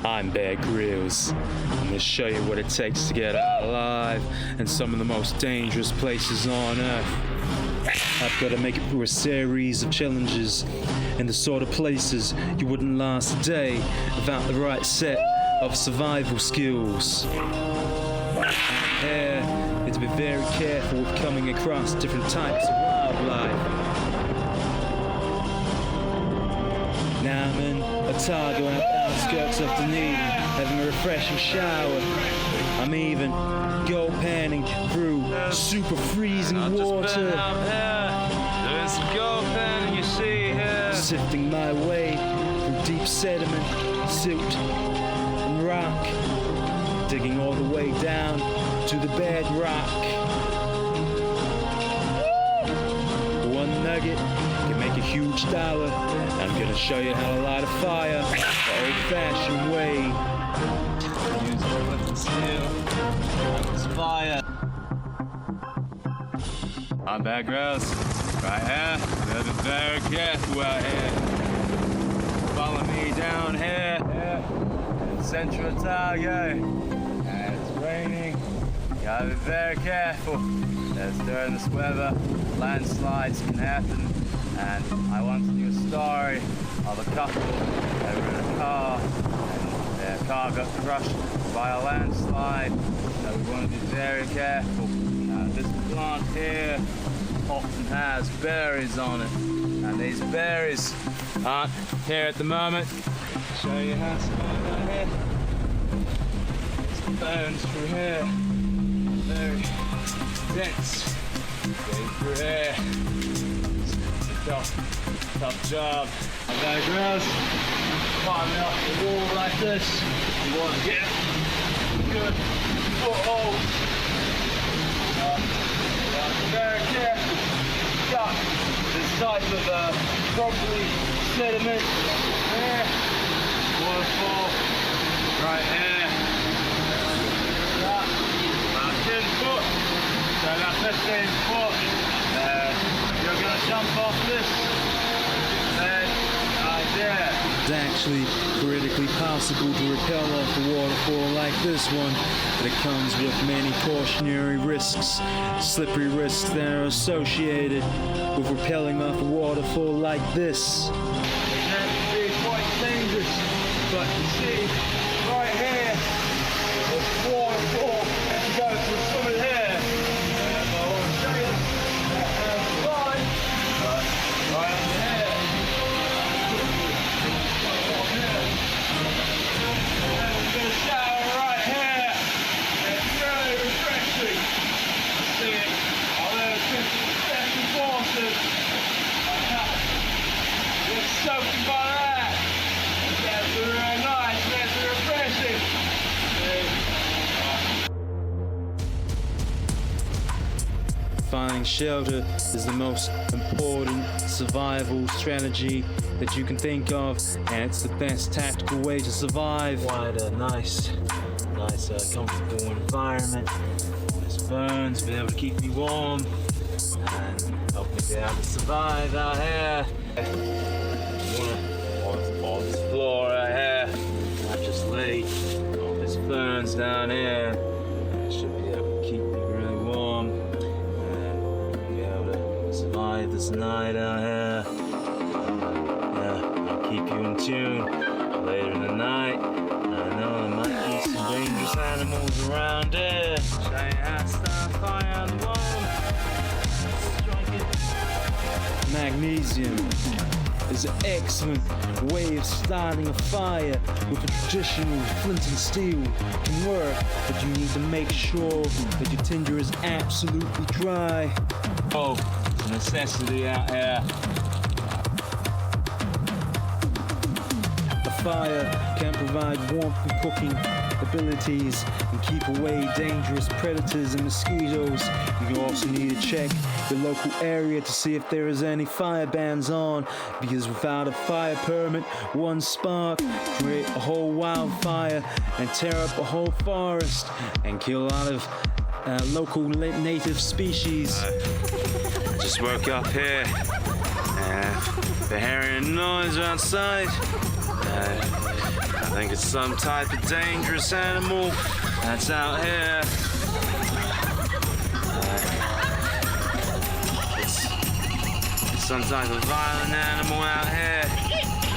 I'm Bear Grillz. I'm gonna show you what it takes to get out alive in some of the most dangerous places on Earth. I've got to make it through a series of challenges in the sort of places you wouldn't last a day without the right set of survival skills. Here, you have to be very careful with coming across different types of wildlife. Now I'm in Otago at the outskirts of Dunedin, having a refreshing shower. I'm even go panning through super freezing water. Doing some go panning, you see here. Sifting my way through deep sediment, silt, and rock. Digging all the way down to the bedrock. One nugget can make a huge dollar. I'm gonna show you how to light a fire the old-fashioned way. Use a flint steel. It's fire. I'm Bear Grillz. Right here. Gotta be very careful out here. Follow me down here. In Central Otago. And it's raining. Gotta be very careful. As during this weather, landslides can happen. And I once knew a story of a couple that were in a car and their car got crushed by a landslide. So we want to be very careful. This plant here often has berries on it. And these berries aren't here at the moment. I'll show you how to find out here. There's bones through here. Very dense. Going through here. Tough job. I'm Bear Grillz. Climbing up the wall like this. You want to get good foothold. Very careful. Got this type of properly sediment here. Waterfall right here. About 10 foot. So about 15 foot. You're going to jump off this bed right there. It's actually theoretically possible to rappel off a waterfall like this one, but it comes with many cautionary risks, slippery risks that are associated with rappelling off a waterfall like this. It can be quite dangerous, but you see, right here, there's waterfall that goes through some of here. Soaked by that. That's really nice. That's refreshing. Finding shelter is the most important survival strategy that you can think of, and it's the best tactical way to survive. Quite a nice, comfortable environment. Nice ferns, be able to keep me warm and help me be able to survive out here. On this floor right here, I just lay all these ferns down here. I should be able to keep me really warm and be able to survive this night out here. I'll keep you in tune later in the night. I know there might be some dangerous animals around here. Show you how to start a fire on the wall. Strike it. Magnesium is an excellent way of starting a fire with a traditional flint and steel can work, but you need to make sure that your tinder is absolutely dry. Oh, it's a necessity out here. The fire can provide warmth and cooking abilities and keep away dangerous predators and mosquitoes. You can also need to check the local area to see if there is any fire bans on, because without a fire permit, one spark create a whole wildfire and tear up a whole forest and kill a lot of local native species. Just woke up here. They're hearing a noise outside. I think it's some type of dangerous animal that's out here. It's some type of violent animal out here.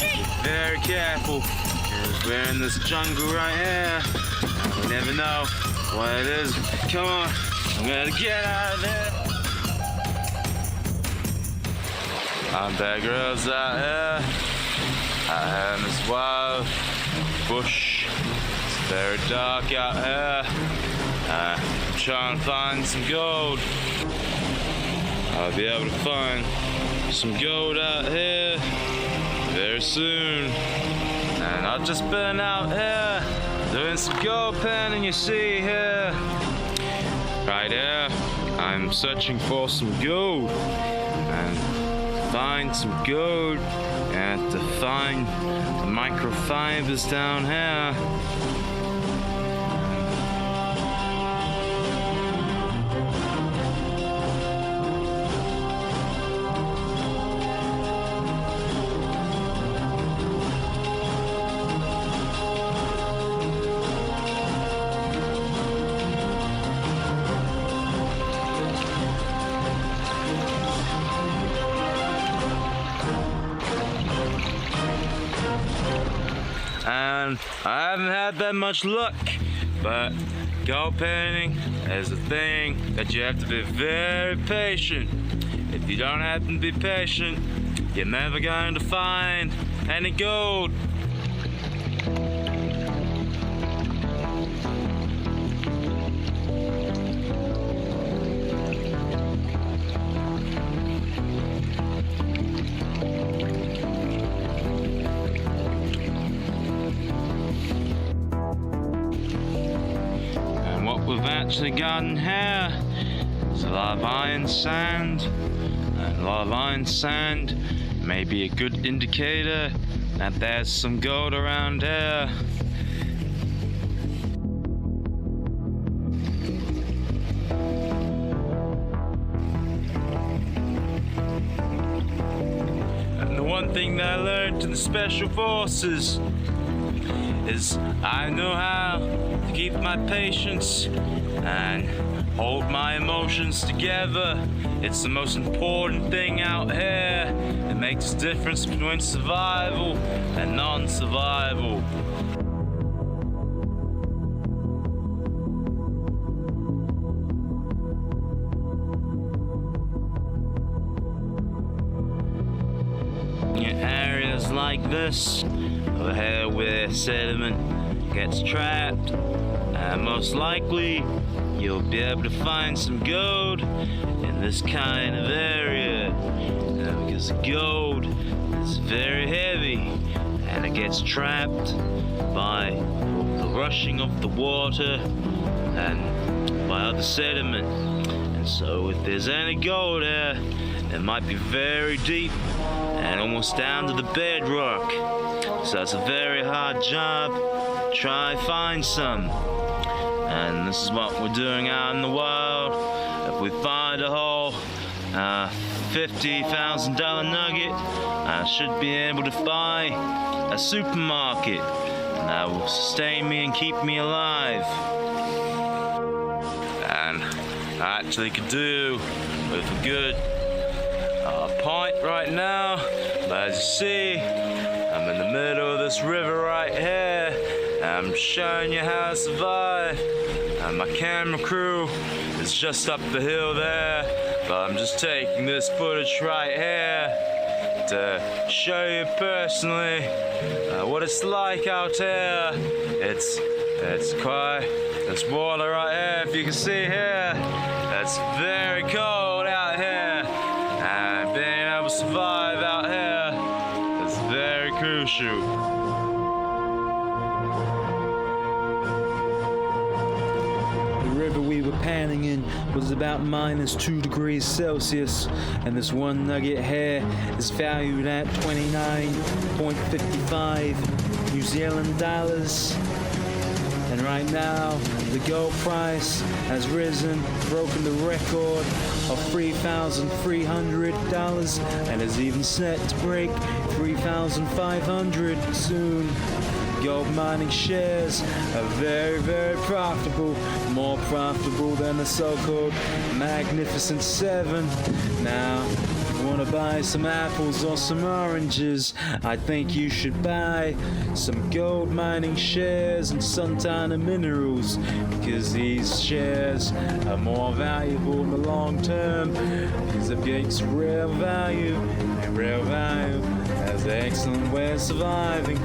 Be very careful. We're in this jungle right here. We never know what it is. Come on, I'm gonna get out of there. I'm Bear Grillz out here in this wild bush. It's very dark out here. I'm trying to find some gold. I'll be able to find some gold out here very soon. And I've just been out here doing some gold panning, you see here. Right here, I'm searching for some gold. And find some gold, and to find the microfibers down here. And I haven't had that much luck, but gold painting is a thing that you have to be very patient. If you don't happen to be patient, you're never going to find any gold. We've actually gotten here is a lot of iron sand, and a lot of iron sand may be a good indicator that there's some gold around here. And the one thing that I learned in the Special Forces is I know how to keep my patience and hold my emotions together. It's the most important thing out here. It makes a difference between survival and non-survival. In areas like this, over here where sediment gets trapped, and most likely you'll be able to find some gold in this kind of area, because gold is very heavy and it gets trapped by the rushing of the water and by other sediment. And so if there's any gold here, it might be very deep and almost down to the bedrock. So it's a very hard job to try and find some. And this is what we're doing out in the wild. If we find a whole $50,000 nugget, I should be able to buy a supermarket, and that will sustain me and keep me alive. And I actually could do with a good pint right now, but as you see, I'm in the middle of this river right here. I'm showing you how to survive, and my camera crew is just up the hill there, but I'm just taking this footage right here to show you personally what it's like out here. There's water right here, if you can see here. It's very cold out here, and being able to survive out here is very crucial. We were panning in was about -2 degrees Celsius, and this one nugget here is valued at 29.55 New Zealand dollars. And And right now, the gold price has risen, broken the record of $3,300 and is even set to break $3,500 soon. Gold mining shares are very, very profitable, more profitable than the so-called Magnificent Seven. Now, if you want to buy some apples or some oranges, I think you should buy some gold mining shares and Santana Minerals, because these shares are more valuable in the long term, because it gives real value, and real value has an excellent way of surviving.